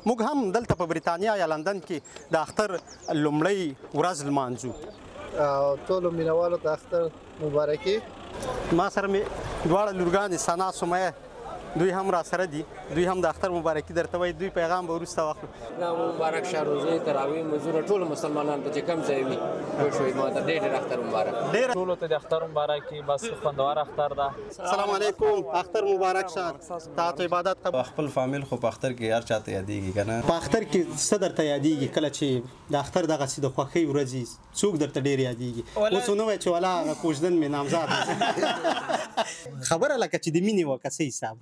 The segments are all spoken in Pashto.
موږ هم دلته په بریتانیا یا لندن کې د اختر لومړی ورځ لمانځو. ټولو مینوالو ته اختر مبارکي. ما سره مې دواړه لورګانې ثنا سمیه دوی هم را سره دي، دوی هم د اختر مبارکي درته وایي. دوی پیغام به وروسته واخلو. مبارک شه روزې تراویح منځونه ټولو مسلمانانو ته چې کوم ځای وي جوړ شوي ما ته ډېر اختر مبارک. ټولو ته د اختر مبارکي. بس خوندور اختر ده. السلام علیکم. اختر مبارک شه. تاسو عبادت قبول. خپل فامیل خو په اختر کې هر چاته یادېږي که نه؟ په اختر کې څه درته یادېږي کله چې د اختر دغسې د خوښۍ ورځې څوک درته ډېر یادېږي؟ اوس ونه وایي چې والا هغه کوژدن مې نامزاد خبره لکه چې د مینې وه که څه حساب.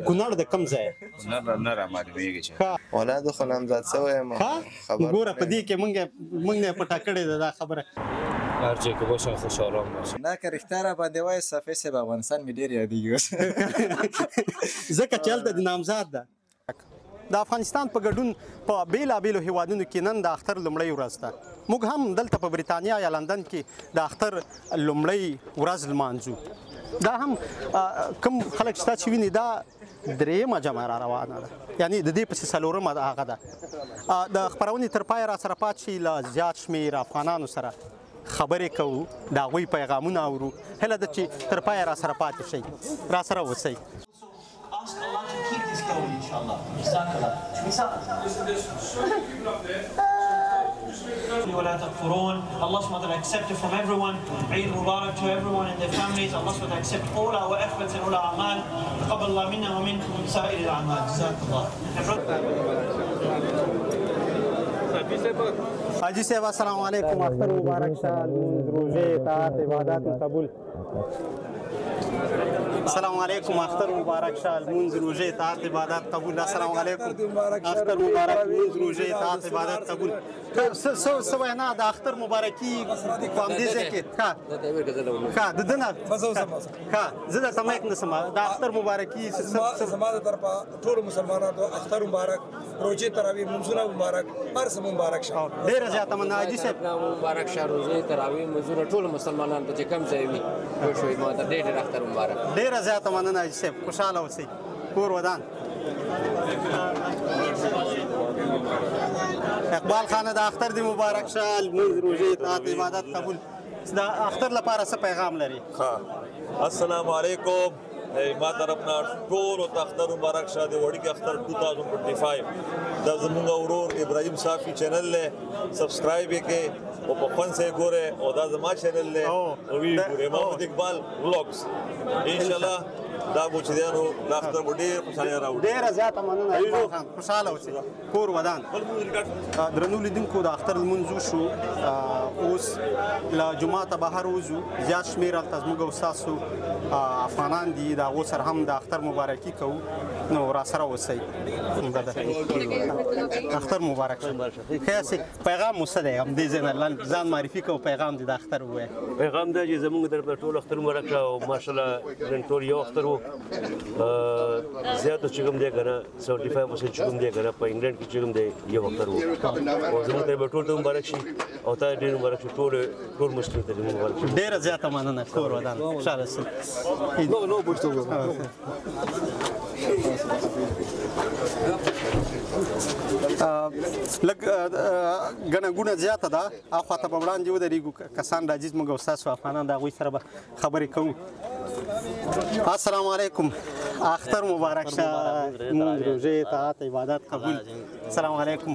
کونړ د کوم ځای؟ نه رامعلومېږي چې اولاد خو نامزاد شوی یم. ګوره په دې کې موږ نه پټه کړې ده دا خبره. هر ځای کې باشن خوشحالان باشن. نه که رښتیا را باندې وایي صفحې صاحب افغانستان مې ډېر یادېږي ځکه چې هلته د نامزاد ده. د افغانستان په ګډون په بیلابیلو هیوادونو کې نن د اختر لومړۍ ورځ ده. موږ هم دلته په بریتانیا یا لندن کې د اختر لومړۍ ورځ لمانځو. دا هم کوم خلک شته چې ویني دا درېیمه جمعه را روانه ده، یعنې د دې پسې څلورمه هغه ده. د خپرونې تر پایه را سره پات شي، له زیات شمېر افغانانو سره خبرې کوو، د هغوی پیغامونه اورو. هیله ده چې تر پایه را سره پاتې شئ، را سره اوسئ. Ask Allah to keep this going, inshallah. ولا تكفرون. Allah subhanahu wa ta'ala accept it from everyone. Eid Mubarak to everyone and their families. Allah subhanahu wa ta'ala accept all our efforts and all our amal. تقبل الله منا ومنكم سائر الأعمال. جزاك الله. حاجی صاحب السلام علیکم. اختر مبارک شه. روزې اطاعت عبادات قبول. السلام علیکم. اختر مبارک شه. لمونځ روژې اطاعت عبادت قبول. السلام علیکم. اختر مبارک. لمونځ روژې اطاعت عبادت قبول. څه وینا د اختر مبارکي په همدې ځای کې ښه د ده نه ښه زه درته مایک نسم. د اختر مبارکي زما د طرفه ټولو مسلمانانو ته اختر مبارک، روژې تراویح منځونه مبارک، هر څه مبارک شه. ډېره زیاته مننه حاجي صاحب. مبارک شه روزې تراویح منځونه ټولو مسلمانانو ته چې کوم ځای وي جوړ شوي ما ته ډېر اختر مبارک. ډېره زیاته مننه حاجي صاحب. خوشحاله اوسئ. کور ودان. اقبال خانه د اختر دی مبارک شه. لمونځ روژې اطاعت عبادت قبول. د اختر لپاره څه پیغام لري؟ السلام علیکم. ما طرف نه ټولو ته اختر مبارک شه. د وړوکي اختر 2025 دا زموږ ورور ابراهیم صافي چینل دی، سبسکرایب یې کړئ او په خوند سره ګورئ. او دا زما چینل دی وی ګورئ، محمد اقبال ولاګز. انشاءالله دا بوچیانو د اختر به ډېر خوشحالي راوړي. ډېره زیاته مننه اقبال خان. خوشحاله اوسئ. کور ودان. درنو لیدونکو د اختر لمونځ وشو. اوس له جوماته بهر وځو. زیات شمېر هلته زموږ او ستاسو افغانان دي، د هغو سره هم د اختر مبارکي کوو. نو را سره اوسئ. اختر مبارک شه. ښه پیغام مو څه دی؟ همدې ځای نه ځان معرفي کوو. پیغام دې د اختر ووایه. پیغام دا چې زموږ طرف نه ټول اختر مبارک شه. او ماشاءالله نن ټول یو اختر و. زیاتو چې کوم دی که نه 75% چې کوم دی که نه په انګلنډ کې چې کوم دی یو اختر و. او زموږ طرف ټول ته مبارک شي او تا ډېر مبارک شي. ټول مسلمان ته مبارک شي. ډېره زیاته مننه. کور ودان. خوشحاله اوسئ. لږ ګڼه ګوڼه زیاته ده. اخوا ته به وړاندې ودرېږو. کسان راځي زموږ او ستاسو افغانان، د هغوی سره به خبرې کوو. السلام علیکم. اختر مبارک شه. لمونځ روژې اطاعت عبادت قبول. السلام علیکم.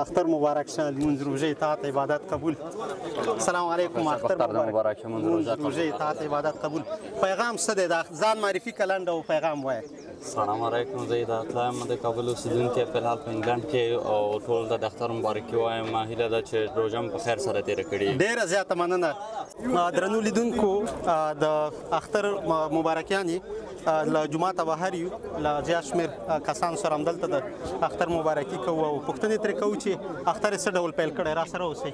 اختر مبارک شه. لمونځ روژې اطاعت عبادت قبول. السلام علیکم. اختر مبارک شه. لمونځ روژې اطاعت عبادت قبول. پیغام څه دی؟ ځان معرفي کړه لنډ او پیغام وایه. السلام علیکم. زه هدایت الله یم د کابل اوسېدونکی، فلحال په انګلنډ کې، او ټول ته د اختر مبارکي وایم. هیله ده چې روژه مو په خیر سره تېره کړې. ډېره زیاته مننه. درنو لیدونکو د اختر مبارکیانې له جوماته بهر یو، له زیات شمېر کسانو سره همدلته د اختر مبارکي کوو او پوښتنې ترې کوو چې اختر یې څه ډول پیل کړی. را سره اوسئ.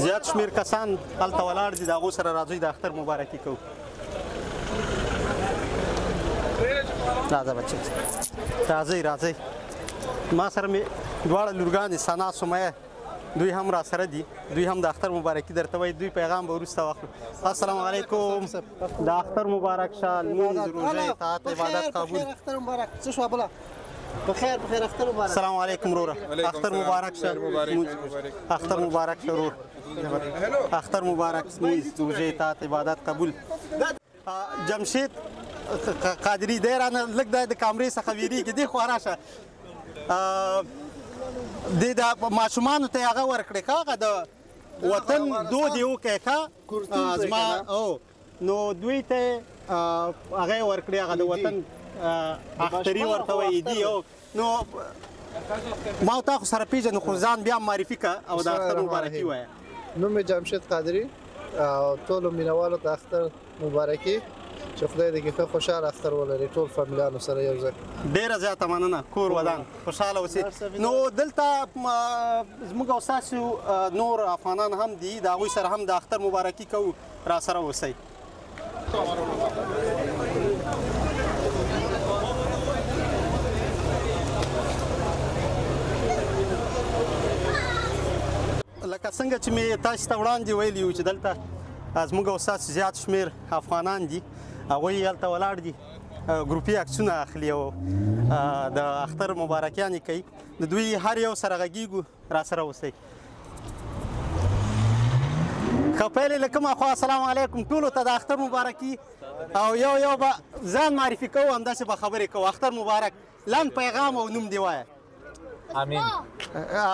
زیات شمېر کسان هلته ولاړ دي، د هغو سره راځئ د اختر مبارکي کوو. راځه بچي راځئ ما سره مې دواړه لورګانې ثنا سمیه دوی هم را سره دي دوی هم د اختر مبارکي درته وایي دوی پیغام به وروسته واخلو السلام علیکم د اختر مبارک شه لمونځ روژه اطاعت عبادت قبول اختر مبارک څه شو بله بخیر اختر مبارک السلام علیکم وروره اختر مبارک شه اختر مبارک شه ورور اختر مبارک لمونځ روژه اطاعت عبادت قبول جمشید قادری دی رانه لږ د کامرې څخه ویریږي دی خوا راشه د ماشومانو ته هغه ورکړې که هغه د وطن دود یې وکړې که زما نو دوی ته هغه یې ورکړې هغه د وطن اختري ورته وایي دي نو ما او تا خو سره پېژنو خو ځان بیا معرفي که او د اختر مبارکي وایه نوم مې جمشید قادري او ټولو مینوالو ته اختر مبارکي چې خدای دې کې ښه خوشحاله اختر ولري ټول فامیلیانو سره یو ځای ډېره زیاته مننه کور ودان خوشحاله اوسئ نو دلته زموږ او ستاسو نور افغانان هم دي د هغوی سره هم د اختر مبارکي کوو را سره اوسئ لکه څنګه چې مې تاسو ته وړاندې ویلي وو چې دلته زموږ او ستاسو زیات شمېر افغانان دي هغوی هلته ولاړ دي ګروپي عکسونه اخلي او د اختر مبارکیانې کوي د دوی هر یو سره غږیږو را سره اوسئ ښه پیل یې له کومه خوا السلام علیکم ټولو ته د اختر مبارکي او یو به ځان معرفي کوو همداسې به خبرې کوو اختر مبارک لنډ پیغام او نوم دې وایه امین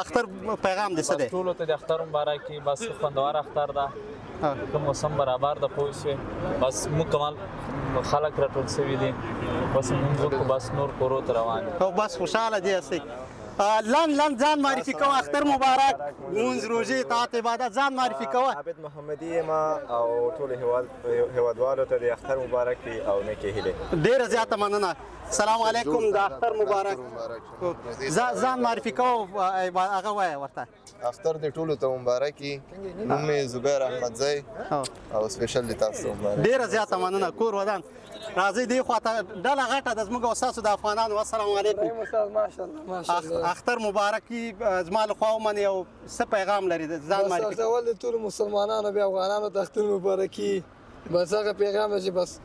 اختر پیغام دې څه دی ټولو ته د اختر مبارکي بس خوندور اختر ده که موسم برابر ده پوه شوې بس مکمل خلک راټول شوي دي بس مونږ وکړو بس نور کورو ته روان او بس خوشحاله دي هستئ لنډ ځان معرفي کوه اختر مبارک لمونځ روژې اطاعت عبادت ځان معرفي کوه عابد محمدي یم او ټولو هیوادوالو ته د اختر مبارک وي او نیکې هیلې ډېره زیاته مننه سلام علیکم د اختر مبارک ځان معرفي کوه هغه وایه ورته اختر دې ټولو ته مبارک وي نوم مې زبیر احمدزی او سپیشل دې تاسو ته مبارک ډېره زیاته مننه کور ودان راځئ دې خواته ډله غټه د زموږ او ستاسو د افغانانو السلام علیکم اختر مبارکي زما له خوا ومنئ او څه پیغام لري ځان معرفي اول د ټولو مسلمانانو بیا افغانانو ته اختر مبارکي بس هغه پیغام دی چې بس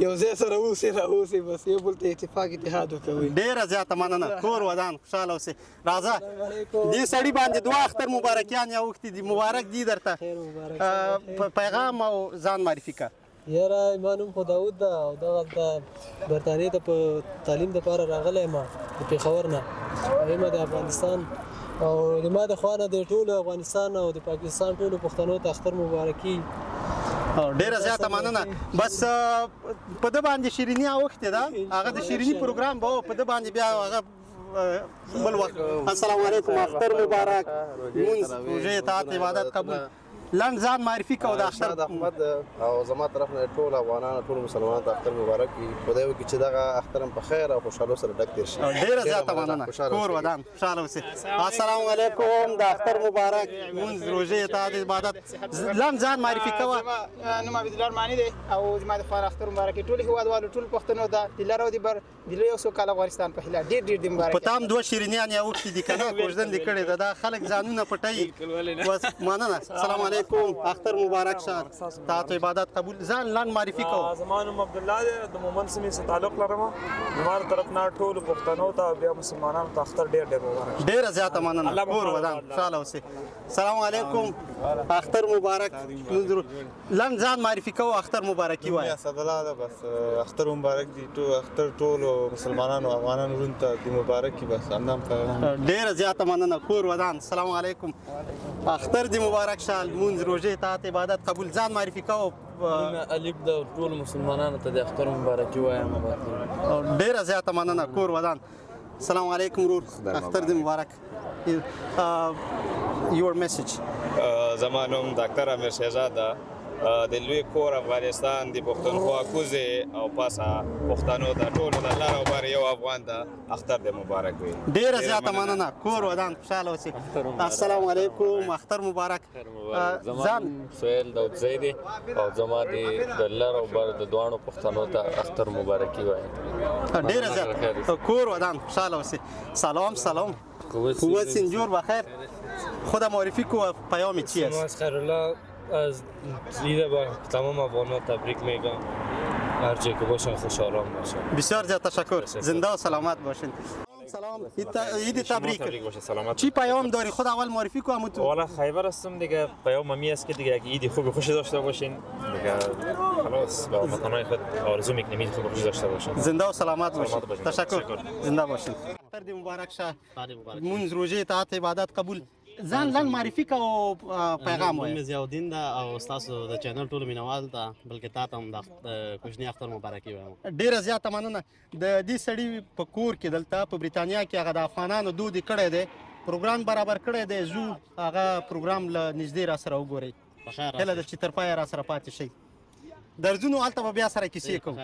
یو ځای سره اوسئ بس یو بل ته اتفاق اتحاد وکوئ ډېره زیاته مننه کور ودان خوشحاله اوسئ راځه دې سړي باندې دوه اختر مبارکیان یا اوښتي دي مبارک دي درته پیغام او ځان معرفي که یاره ما نوم خو داود ده او دغه برطانیې ته په تعلیم دپاره راغلی یم د پېښور نه یم د افغانستان او د ما د خوا نه د ټولو افغانستان او د پاکستان ټولو پښتنو ته اختر مبارکي ډېره زیاته مننه بس په ده باندې شیریني اوښتې ده هغه د شیریني پروګرام به و په ده باندې بیا هغه بل وخت السلام علیکم اختر مبارک لمونځ روژې اطاعت عبادت قبول لنډ ځان معرفي کوو د اختر احمد او زما طرف نه ټول افغانانو ټول مسلمانانو ته اختر مبارک وي خدای وکړي چې دغه اختر هم په خیر او خوشحالو سره ډک تېر شي ډېره زیاته مننه کور ودان خوشحاله اوسئ السلام علیکم د اختر مبارک لمونځ روژې اطاعت عبادت لنډ ځان معرفي کوه نوم عبدالله ارماني دی او زما د خوا اختر مبارکي ټول هیوادوالو ټول پښتنو ته د لر او د بر د لوی او سوکاله افغانستان په هیله ډېر دې مبارک په تا هم دوه شیرینیان یا اوښتي دي که نه کوژدن دې کړې ده دا خلک ځانونه پټوي بس مننه السلام علیکم اختر مبارک شه اطاعت عبادت قبول ځان لنډ معرفي کوه زما نوم عبدالله دی د مومند سیمې سره تعلق لرم زما د طرف نه ټولو پښتنو ته بیا مسلمانانو ته اختر ډېر مبارک ډېره زیاته مننه کور ودان خوشحاله اوسئ السلام علیکم اختر مبارک لنډ ځان معرفي کوه اختر مبارکي وایه اسدالله ده بس اختر مبارک دي اختر ټولو مسلمانانو افغانانو ورونو ته د مبارکي بس همدام پیغام ډېره زیاته مننه کور ودان السلام علیکم اختر دې مبارک شه لمونځ روژې اطاعت عبادت قبول ځان معرفي کوه الف د ټولو مسلمانانو ته د اختر مبارکي وایم ډېره زیاته مننه کور ودان السلام علیکم ورور اختر دې مبارک your message زما نوم ډاکټر امیر شهزاد ده د لوی کور افغانستان د پښتونخوا کوزې او پاسه پښتنو د ټولو د لر او بر یو افغان ته اختر د مبارک وي. ډیره زیاته مننه. کور ودان خوشاله اوسئ. السلام علیکم. اختر مبارک. ځان سهیل داودزی دی او زما د لر او بر د دواړو پښتنو ته اختر مبارکي وایم. ډیره زیاته. کور ودان خوشاله اوسئ. سلام. قوت سنجور بخیر. خودم معرفی کو و پیام چی است؟ خیرالله از عید با تمام افغانان تبریک میگم. هر جای که باشن خوش آرام باشن. بسیار زیاد تشکر. زنده و سلامت باشین. سلام. عید تبریک. چی پیام داری؟ خود اول معرفی کو همون تو. والا خیبر هستم دیگه. پیام می است که دیگه اگه عید خوب خوشی داشته باشین دیگه خلاص با وطنای خود آرزو میکنیم عید خوب خوشی داشته باشین. زنده و سلامت باشین. تشکر. زنده باشین. اختر مبارک شه. منځ روزه اطاعت عبادت قبول. ځان لنډ معرفي کا او پیغام وایي. ضیاءالدین ده او ستاسو د چینل ټولو مینوال ته بلکې تا ته هم د کوچني اختر مبارکي وایم. ډېره زیاته مننه. د دې سړي په کور کې دلته په بریتانیا کې هغه د افغانانو دود یې کړی دی، پروګرام برابر کړی دی. زو هغه پروګرام له نږدې راسره وګورئ. هیله ده چې تر پایه راسره پاتې شئ. درځو هلته به بیا سره کیسې کوو.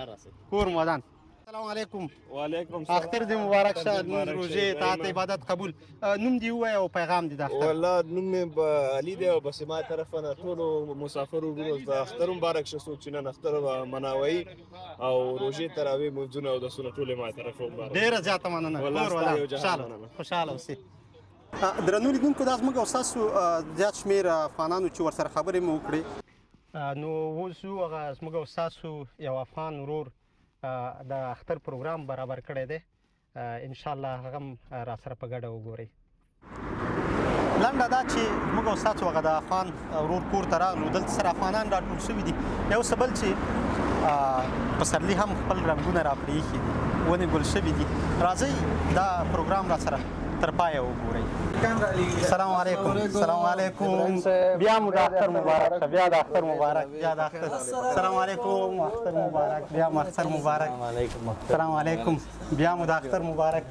کور مودان. السلام علیکم. وعلیکم السلام. اختر دې مبارک شه. نن روزه اطاعت عبادت قبول. نوم دې ووایه او پیغام دې د اختر. والله نوم مې علي دی او بس ما طرفه نه ټولو مسافرو ورونو ته اختر مبارک شه. څوک چې نن اختر مناوي او روزه تراویح مونځونه او دسونه ټولې ما طرفه مبارک. ډېره زیاته مننه. کور ودان. خوشحاله اوسئ. درنو لیدونکو دا زموږ او ستاسو زیات شمېر افغانانو چې ورسره خبرې مو وکړې، نو اوس هغه زموږ او ستاسو یو افغان ورور د اختر پروګرام برابر کړی دی. انشاءالله هغه هم راسره په ګډه وګورئ. لنډه دا چې موږ او ستاسو هغه د افغان ورور کور ته راغلو. دلته سره افغانان راټول شوي دي. یو څه بل چې پسرلي هم خپل رنګونه راپرېښي دي، ونې ګل شوي دي. راځئ دا پروګرام راسره تر پایه وګورئ. السلام علیکم. بیا مو د اختر مبارک شه. بیا د اختر مبارک. السلام علیکم. اختر مبارک. بیا مو اختر مبارک. السلام علیکم. بیا مو د اختر مبارک.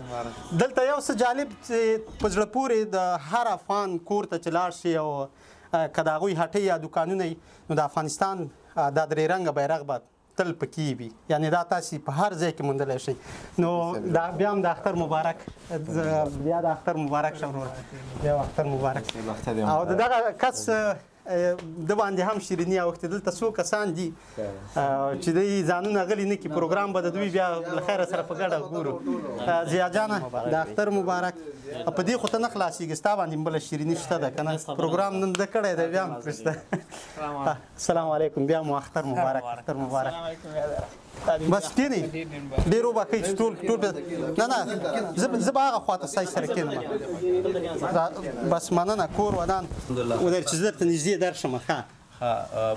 دلته یو څه جالب چې په زړه پورې د هر افغان کور ته چې لاړ شي او که د هغوی هټۍ یا دوکانونه وي نو د افغانستان دا درې رنګه بیرغ به تل پکې وي. یعنې دا تاسې په هر ځای کې موندلی شئ. نو دا بیا هم د اختر مبارک. بیا د اختر مبارک شه وروره. بیا اختر مبارک. او د دغه کس د باندې هم شیریني اوښتې. دلته څو کسان دي چې دوی ځانونه غلي نه کړي. پروګرام به د دوی بیا له خیره سره په ګډه ګورو. ضیا جانه د اختر مبارک. په دې خو ته نه خلاصېږي، ستا باندې هم بله شیریني شته ده که نه؟ پروګرام نن ده کړی دی بیا هم پرې شته. السلام علیکم. بیا مو اختر مبارک. اختر مبارک. بس کېنئ. ډېر وبښئ چې ټول نه زه به هغه خواته ستاسې سره کېنم. بس مننه. کور ودان. ودرې چې زه درته نږدې درشم. ښه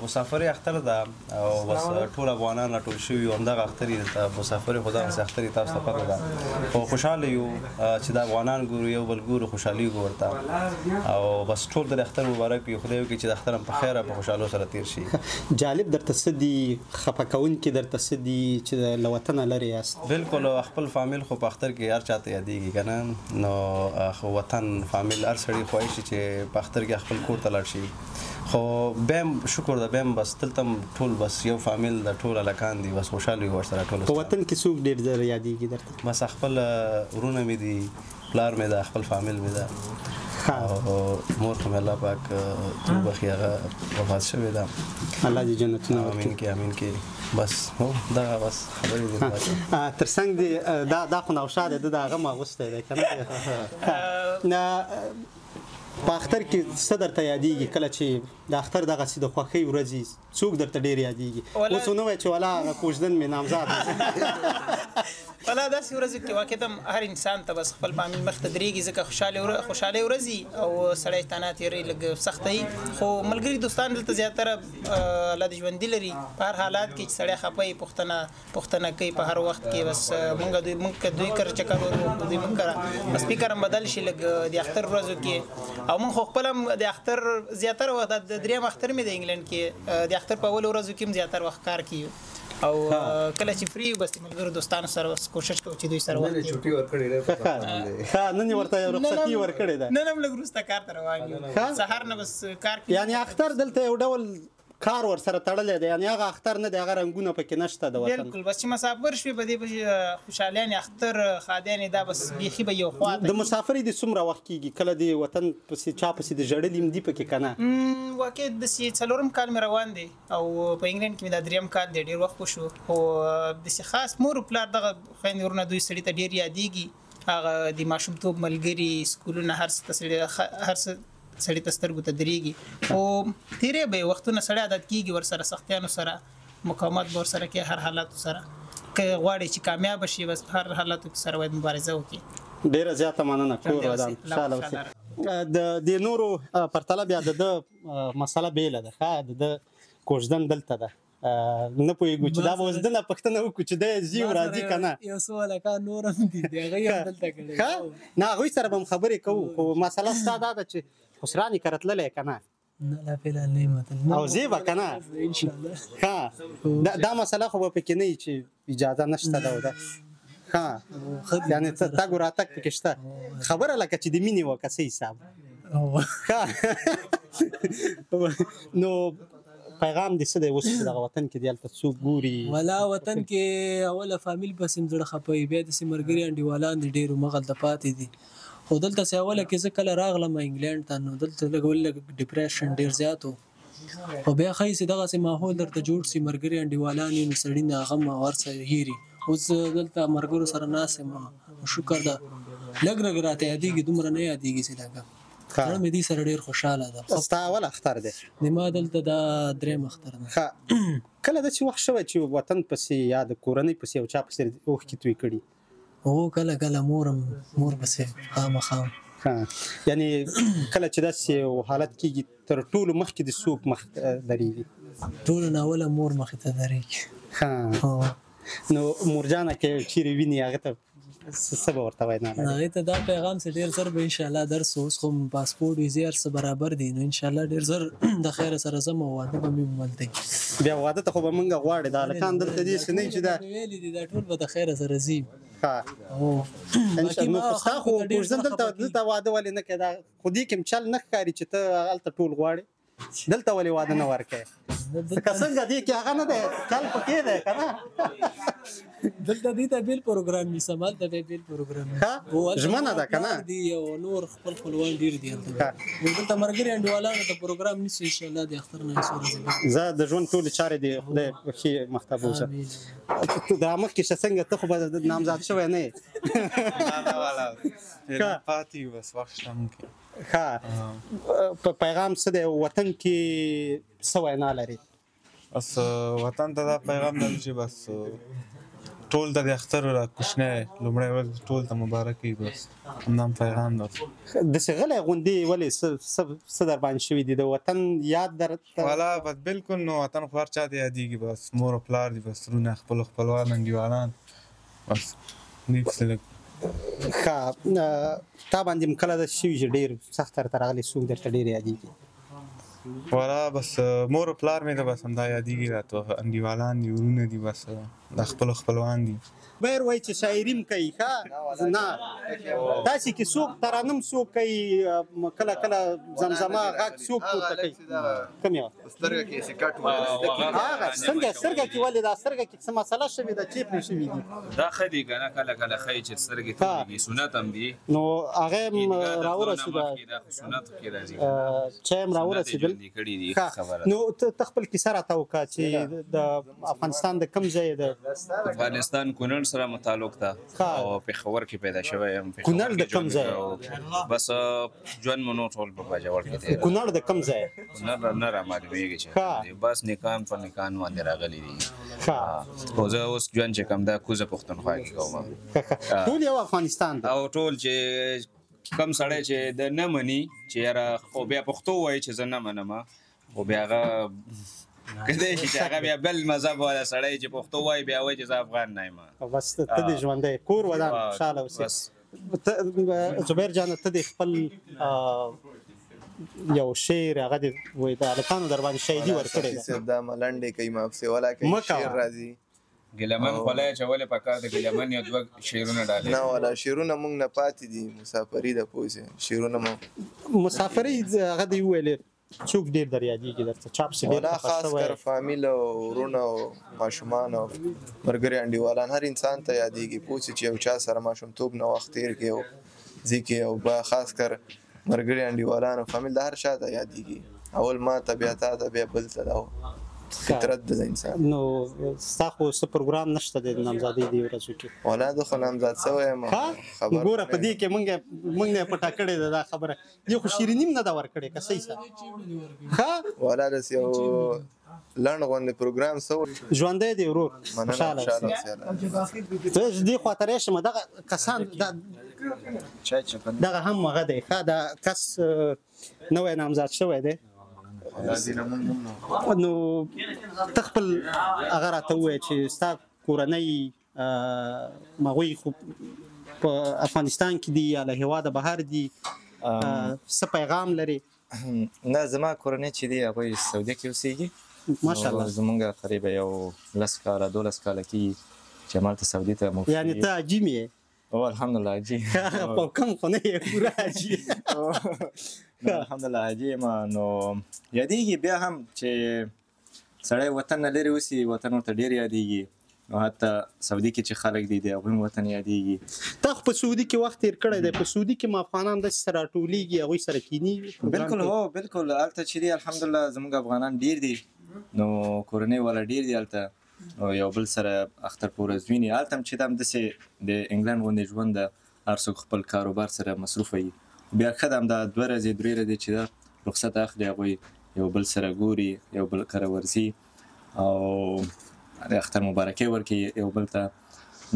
مسافري اختر ده او بس ټول افغانان راټول شوي یو همدغه اختر یې دلته مسافري خو دغسې اختر یې تاسو ته پته ده. خو خوشحاله یو چې د افغانان ګورو، یو بل ګورو، خوشحالېږو ورته او بس ټول ته د اختر مبارک وي. خدای وکړي چې د اختر هم په خیره په خوشحالو سره تېر شي. جالب درته څه دي؟ خفه کوونکي درته څه دي چې له وطنه لرې یاست؟ بالکل خپل فامیل خو په اختر کې هر چاته یادېږي که نه؟ نو خو وطن فامیل هر سړي خوښ شي چې په اختر کې خپل کور ته لاړ شي. خو بیا هم شکر ده، بیا هم بس دلته هم ټول بس یو فامیل د ټول هلکان دي، بس خوشحال وي ورسره ټول. په وطن کې څوک ډېر زر یادېږي درته؟ بس خپل ورونه مې دي، پلار مې ده، خپل فامیل مې ده او مور خو مې الله پاک وبخي هغه وفات شوې ده. الله دې جنتونه امین کې امین کې. بس هو دغه بس خبرې دي. تر څنګ دې دا خو نوشاد دی، د هغه م اغوستی دی که نه؟ په اختر کې څه درته یادېږي کله چې د اختر دغسې د خوښۍ ورځې څوک درته ډېر یادېږي؟ اوس نو وایي چې والا کوژدن مې نامزاد والا داسې ورځې کې واقعا هر انسان ته بس خپل فامیل مخ ته درېږي، ځکه خوشحالۍ ورځې او سړی تنها تېروي لږ سخته وي. خو ملګري دوستان دلته زیاتره الله دې ژوندي لري. په هر حالات کې چې سړی خفه وي پوښتنه کوي په هر وخت کې. بس موږ دوی کره چکر ورکړو، دوی موږ کره بس فکر هم بدل شي لږ د اختر ورځو کې. او موږ خو خپل هم د اختر زیاتره وخت د درېیم اختر مې د انګلند کې د اختر په اولو ورځو کې هم زیاتره وخت کار کوي او کله چې فری بس ملګرو دوستانو سره کوشش کوو چې دوی سره وخت چټي ورکړې ده. نن یې ورته رخصتي ورکړې ده. نن هم لږ وروسته کار ته روان یو، سهار نه بس کار کوي. یعنې اختر دلته یو ډول کار ورسره تړلی دی یعنې هغه اختر نه دی هغه رنګونه پکې نشته د وطن بالکل بس چې مسافر شوې په دې پسې خوشحالیانې اختر ښادیانې دا بس بیخي به یو خوا د مسافرۍ د څومره وخت کېږي کله د وطن پسې چا پسې د ژړلي هم دي پکې که نه واقع داسې څلورم کال مې روان دی او په انګلینډ کې مې دا درېیم کال دی ډېر وخت وشو خو داسې خاص مور و پلار دغه خویندې ورونه دوی سړي ته ډېر یادېږي هغه د ماشومتوب ملګري سکولونه هر څه سړي ته سترګو ته درېږي خو تېرې به یې وختونه سړی عادت کېږي ورسره سختیانو سره مقاومت به ورسره کوي هر حالاتو سره که غواړي چې کامیابه شي بس هر حالاتو سره باید مبارزه وکړي ډېره زیاته مننه کور ودان خوشحاله اوسئ د نورو پرتله بیا د ده مسله بېله ده ښه د ده کوژدن دلته ده نه پوهېږو چې دا به اوس دنه پوښتنه وکړو چې دی ځي او راځي که نه یو څو هلکان نور هم دي د هغوی هم دلته کړی ښه نه هغوی سره به هم خبرې کوو خو مسله ستا دا ده چې خسرانې کره تللی که نه نه لا فعلا نه یم تللی او ځې به که نه انشاءالله ښه دا مسله خو به پکې نه وي چې اجازه نشته ده او ده ښه یعنې تګ و راتګ پکې شته خبره لکه چې د مینې وه که څه حساب نو پیغام دې څه دی اوس چې دغه وطن کې دی هلته څوک ګوري ولا وطن کې اوله فامیل پسې م زړه خفه وي بیا داسې ملګري انډیوالان دي ډېر همغلته پاتې دي خو دلته چې اوله کې زه کله راغلم انګلینډ ته نو دلته لږ ډپریشن ډېر زیات و خو بیا ښایي چې دغسې ماحول درته جوړ شي ملګري انډیوالان وي نو سړي نه غم او هر څه هېري اوس دلته ملګرو سره ناست یم شکر ده لږ لږ راته یادېږي دومره نه یادېږي چې لږه زړه مې دې سره ډېر خوشحاله ده ستا اول اختر دی د ما دلته دا درېیم اختر ده کله داسې وخت شوی چې وطن پسې یا د کورنۍ پسې یو چا پسې اوښکې توی کړي هو کله مور پسې خامخا یعنې کله چې داسې یو حالت کېږي تر ټولو مخکې د څوک مخ درېږي ټولو نه اوله مور مخې ته درېږي نو مورجانه که چیرې ویني هغې ته څه به ورته وایي هغې ته دا پیغام چې ډېر زر به انشاءالله درس اوس خو پاسپورټ ویزې هر څه برابر دي نو انشاءالله ډېر زر د خیره سره ځم او واده به مې وملتی بیا واده ته خو به موږ غواړې دا هلکان دلته داسې نه چې دا ویلي دي دا ټول به د خیره سره ځي نو خو ستا خو کوژدن دلته واده ولې نه کوې دا خو دې کې م چل نه ښکاري چې ته هلته ټول غواړې دلته ولې واده نه ورکوې که څنګه دې کې هغه نه دی چل پکې دی که نه دلته دې ته بېل پروګرام نیسم هلته بیا بېل پروګرام ژمنه ده که نه دي او نور خپلوان ډېر دي هلته دلته ملګري انډیوالانو ته پروګرام نیسو انشاءالله د اختر نه څو ورځې زه د ژوند ټولې چارې دې خدای ښې مخته بوځه دا مخکې شه څنګه ته خو به نامزاد شوی نه یې پاتې یو بس وخت شته ممکن ښه پیغام څه دی وطن کې څه وینا لري بس وطن ته دا پیغام لري چې بس ټول ته د اختر را کوچنی لومړی ورځ ټول ته مبارک وي بس همدا پیغام ده داسې غلی غوندې ولې څه در باندې شوي دي د وطن یاد درته والا بس بلکل نو وطن خو هر چا ته یادېږي بس مور او پلار دي بس ترونه خپلوان انډیوالان بس دې پسې لږ ښه تا باندې م کله داسې شوي چې ډېر سخت درته راغلی څوک درته ډېر یادېږي والا بس مور او پلار مې ته بس همدا یادېږي راته انډیوالان دي ورونه دي بس دا خپلوان دي بیر وایي چې شاعري م کوي ښه نه داسې کې څوک ترانم څوک کوي کله کله زمزمه غږ څوک پورته کوي کوم یو سترګه کې سکټ هغه سترګه کې ولې دا سترګه کې څه مسله شوې ده چې پرې شوي دي دا ښه دي که نه کله کله ښایي چې سترګې تویېږي سنت هم دي نو هغه هم راورسېده دا خو سنتو کې راځي چای هم راورسېدل نو ته خپل کیسه راته وکړه چې د افغانستان د کوم ځای د افغانستان کونړ سره متعلق ده او پېښور کې پیدا شوی یم کونړ د کوم ځای بس ژوند مو نو ټول په باجوړ کې دی کونړ د کوم ځای کونړ نه رامعلومېږي چې بس نکان په نکان باندې راغلي دي خو زه اوس ژوند چې کوم دا کوزه پښتونخوا کې کوم ټول یو افغانستان دی او ټول چې کم سړی چې د نه مني چې یاره خو بیا پښتو وایي چې زه نه منم خو بیا هغه کدی شي چې هغه بیا بل مذهب والا سړی چې پښتو وایي بیا وایي چې زه افغان نه یم بس ته دې ژوندی کور ودان خوشحاله اوسې زبیر جانه ته دې خپل یو شعر هغه دې وایي د هلکانو در باندې شهیدي ورکړې ده دا ملنډې کوي مافسې ولا کوي شعر راځي ګیلمن خولای چولې پکار د ګیلمن یو دوه شعرونه ډالې نه ولا شعرونه مونږ نه پاتې دي مسافري د پوسه شعرونه مو مسافري هغه دی ویلې څوک ډېر در یادېږي درته چا پسې ډېر ولا خوښ خاص شوی کر فامیل او ورونه او ماشومان او ملګري انډیوالان هر انسان ته یادېږي پوه چې یو چا سره ماشومتوب نه وخت تېر کړي او ځي کې او خاص کر ملګري انډیوالان او فامیل د هر چا ته یادېږي اول ما ته بیا تا ته بیا بل ته دا فطرت د انسان نو ستا خو څه پروګرام نشته د نامزادۍ دې ورځو کې ولا زه خو نامزاد شوی یم خبر ګوره په دې کې موږ نه پټه کړې ده دا خبره یو خو شیریني هم نه ده ورکړې که صحیح څه ولا داسې یو لنډ غوندې پروګرام سو ژوندی دی ورور خوشحاله ته دې خواته راشم دغه کسان دغه هم هغه دی ښه دا کس نوی نامزاد شوی دی نو ته خپل هغه راته ووایه چې ستا کورنۍ هغوی خو په افغانستان کې دي یا له هېواده بهر دي څه پیغام لري نه زما کورنۍ چې دي هغوی سعودیه کې اوسېږي ماشاءالله زمونږ قریبه یو 10 کاله 12 کاله کېږي چې همالته سعودي ته موږ یعنې ته عجیم یې او الحمدلله حاجي په کم خو نه یې پوره حاجي الحمدلله حاجي یم نو یادېږي بیا هم چې سړی وطن نه لرې اوسي وطن ورته ډېر یادېږي نو حتی سعودي کې چې خلک دي د هغوی وطن یادېږي تا خو په سعودي کې وخت تېر کړی دی په سعودي کې ما افغانان داسې سره راټولېږي هغوی سره کیني بالکل هو بالکل هلته چې دي الحمدلله زموږ افغانان ډېر دي نو کورنۍ والا ډېر دي هلته او یو بل سره اختر په ورځ ویني هلته هم چې دا هم داسې د انګلند غوندې ژوند ده هر څوک خپل کاروبار سره مصروفه وي بیا ښه ده همدا 2 ورځې 3 ورځې چې ده رخصت اخلي هغوی یو بل سره ګوري یو بل کره ورځي او د اختر مبارکۍ ورکوي یو بل ته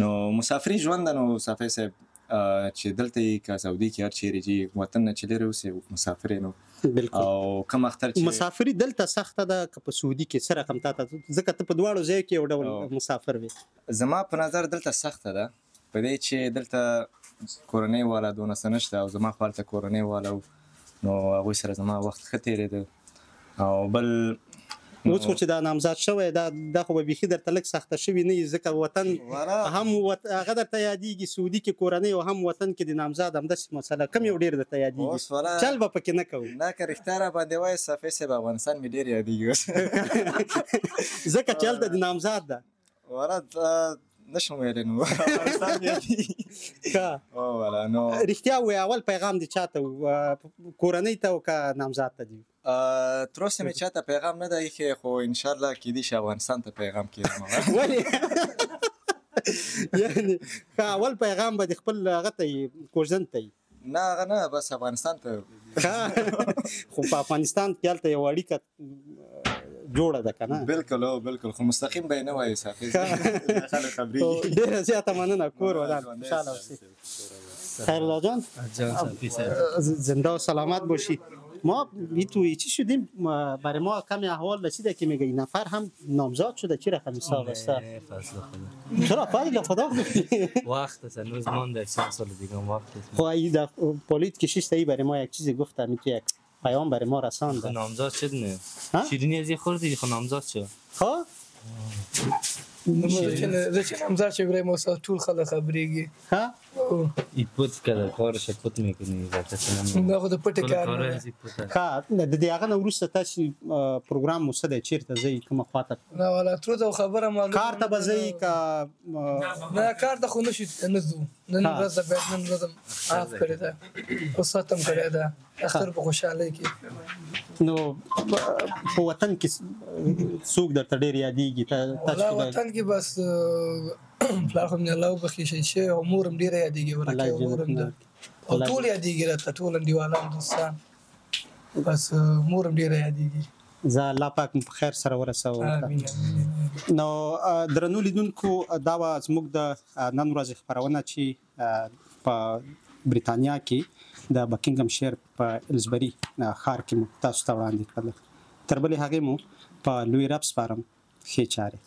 نو مسافري ژوند ده نو صافی صاحب چې دلته یې که سعودي کې هر چیرې چې وطن نه چې لرې اوسې مسافر یې نو او کوم اختر چې مسافري دلته سخته ده که په سعودي کې څه رقم تا ته ځکه ته په دواړو ځایو کې یو ډول مسافر وې زما په نظر دلته سخته ده په دې چې دلته کورنۍ والا دونه څه نشته او زما خو هلته کورنۍ والا نو هغوی سره زما وخت ښه تېرېده او بل اوس خو چې دا نامزاد شوی دا خو به بیخي درته لږ سخته شوي نه وي ځکه وطن هم هغه درته یادېږي سعودي کې کورنۍ او هم وطن کې د نامزاد همداسې مسله کم یو ډېر درته یادېږي چل به پکې نه کوو نه که رښتیا راباندې وایې صافی صاحب افغانستان مې ډېر یادېږي اوس ځکه چې هلته د نامزاد ده نشم ویلی نو افغانستان مې یادېږي نو رښتیا ووایه اول پیغام دې چا ته کورنۍ ته او که نامزاد ته دي تر اوسه مې چاته پیغام نه دی ایښی خو انشاءالله کیدای شي افغانستان ته پیغام کېږدم ولې یعنې اول پیغام به د خپل هغه ته وي کوژدن ته وي نه هغه نه بس افغانستان ته خو په افغانستان کې هلته یو اړیکه جوړه ده که نه بالکل هو بالکل خو مستقیم به یې نه وایي صافي خلک خبرېږي ډېره زیاته مننه کور ودان خوشحاله اوسئ خیرالله جان زنده و سلامت باشی ما میتونی چی شدیم برای ما کمی احوال رسیده که میگه این نفر هم نامزاد شده چی رقم حساب است چرا فضل خدا وقت است هنوز مونده 3 سال دیگه وقت است خب این پولیت کشیسته ای برای ما یک چیزی گفته میتونی یک پیام برای ما رسانده نامزاد شد نه شیرینی از خوردی خب نامزاد شد ها زه چې نامزاد شم ابراهیم اوس ټول خلک خبرېږي ها ای پوت کړه کارش پوت میکنی ځکه نه خو د پټ کار ها د دې هغه نه وروسته تاسو پروګرام مو څه دی چیرته ځئ کومه خواته نه والا تر ته خبره معلومه کار ته به ځئ که نه کار ته خو نشو نه ځو نن ورځ د نن ورځ آف کړی ده او ختم کړی ده اختر په خوشحالۍ کې نو په وطن کې څوک درته ډېر یادېږي والله وطن کې بس پلار خو مې الله وبخښي چې مور هم ډېره یادېږي ورکه مور هم ده او ټول یادېږي راته ټول انډیوالان دوستان بس مور هم ډېره یادېږي زه الله پاک مو په خیر سره ورسوم نو درنو لیدونکو دا وه زموږ د نن ورځې خپرونه چې په بریتانیا کې د بکینګم شیر په الزبري ښار کې مو تاسو ته وړاندې کړله تر بلې هغې مو په لوی رب سپارم ښې چارې